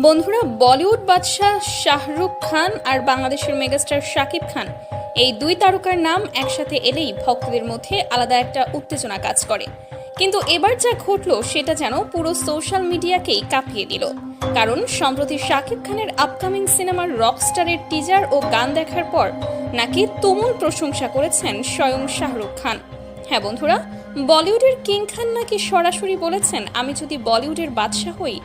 বন্ধুরা, বলিউড বাদশাহ শাহরুখ খান আর বাংলাদেশের মেগাস্টার শাকিব খান এই দুই তারকার নাম একসাথে এলেই ভক্তদের মধ্যে আলাদা একটা উত্তেজনা কাজ করে। কিন্তু এবার যা ঘটলো সেটা যেন পুরো সোশ্যাল মিডিয়াকেই কাঁপিয়ে দিল। কারণ সম্প্রতি শাকিব খানের আপকামিং সিনেমার রকস্টারের টিজার ও গান দেখার পর নাকি তুমুল প্রশংসা করেছেন স্বয়ং শাহরুখ খান। হ্যাঁ বন্ধুরা, বলিউডের কিং খান নাকি সরাসরি বলেছেন, আমি যদি বলিউডের বাদশাহ হই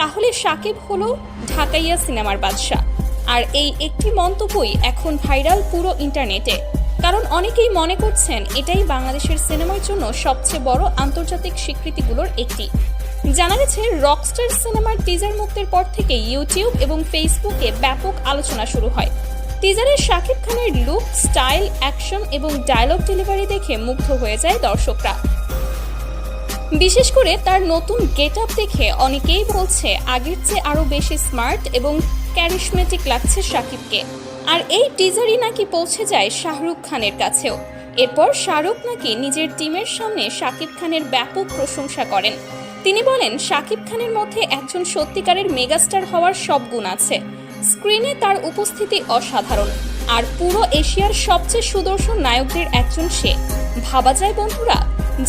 তাহলে শাকিব হলো ঢাকাইয়া সিনেমার বাদশা। আর এই একটি মন্তব্যই এখন ভাইরাল পুরো ইন্টারনেটে। কারণ অনেকেই মনে করছেন এটাই বাংলাদেশের সিনেমার জন্য সবচেয়ে বড় আন্তর্জাতিক স্বীকৃতিগুলোর একটি। জানা গেছে, রকস্টার সিনেমার টিজার মুক্তির পর থেকে ইউটিউব এবং ফেসবুকে ব্যাপক আলোচনা শুরু হয়। টিজারে শাকিব খানের লুক, স্টাইল, অ্যাকশন এবং ডায়লগ ডেলিভারি দেখে মুগ্ধ হয়ে যায় দর্শকরা। বিশেষ করে তার নতুন গেট আপ দেখে অনেকেই বলছে আগের চেয়ে আরো বেশি স্মার্ট এবং ক্যারিশমেটিক লাগছে শাকিবকে। আর এই টিজারই নাকি পৌঁছে যায় শাহরুখ খানের কাছেও। এরপর শাহরুখ নাকি নিজের টিমের সামনে শাকিব খানের ব্যাপক প্রশংসা করেন। তিনি বলেন, শাকিব খানের মধ্যে একজন সত্যিকারের মেগাস্টার হওয়ার সব গুণ আছে। স্ক্রিনে তার উপস্থিতি অসাধারণ, আর পুরো এশিয়ার সবচেয়ে সুদর্শন নায়কদের একজন সে। ভাবা যায় বন্ধুরা,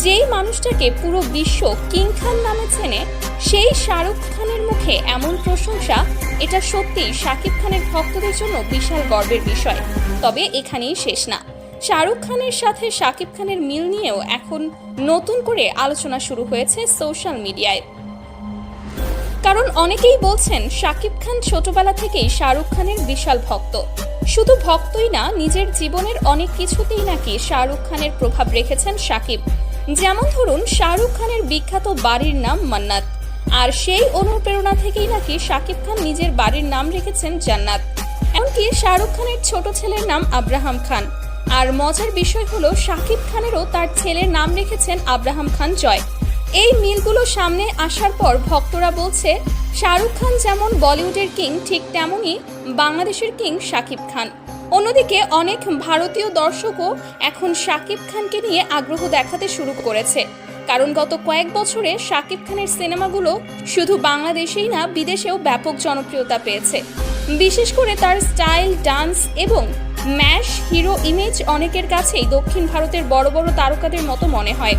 যেই মানুষটাকে পুরো বিশ্ব কিং খান নামে চেনে, সেই শাহরুখ খানের মুখে এমন প্রশংসা, এটা সত্যিই শাকিব খানের ভক্তদের জন্য বিশাল গর্বের বিষয়। তবে এখানেই শেষ না। শাহরুখ খানের সাথে শাকিব খানের মিল নিয়েও এখন নতুন করে আলোচনা শুরু হয়েছে সোশ্যাল মিডিয়ায়। কারণ অনেকেই বলছেন শাকিব খান ছোটবেলা থেকেই শাহরুখ খানের বিশাল ভক্ত। শুধু ভক্তই না, নিজের জীবনের অনেক কিছুতেই নাকি শাহরুখ খানের প্রভাব রেখেছেন শাকিব। যেমন ধরুন, শাহরুখ খানের বিখ্যাত বাড়ির নাম মান্নাত, আর সেই অনুপ্রেরণা থেকেই নাকি শাকিব খান নিজের বাড়ির নাম রেখেছেন জান্নাত। এমনকি শাহরুখ খানের ছোট ছেলের নাম আব্রাহাম খান। আর মজার বিষয় হলো, শাকিব খানেরও তার ছেলের নাম রেখেছেন আব্রাহাম খান জয়। এই মিলগুলো সামনে আসার পর ভক্তরা বলছে, শাহরুখ খান যেমন বলিউডের কিং, ঠিক তেমনই বাংলাদেশের কিং শাকিব খান। অন্যদিকে অনেক ভারতীয় দর্শকও এখন শাকিব খানকে নিয়ে আগ্রহ দেখাতে শুরু করেছে। কারণ গত কয়েক বছরে শাকিব খানের সিনেমাগুলো শুধু বাংলাদেশেই না, বিদেশেও ব্যাপক জনপ্রিয়তা পেয়েছে। বিশেষ করে তার স্টাইল, ডান্স এবং ম্যাশ হিরো ইমেজ অনেকের কাছেই দক্ষিণ ভারতের বড় বড় তারকাদের মতো মনে হয়।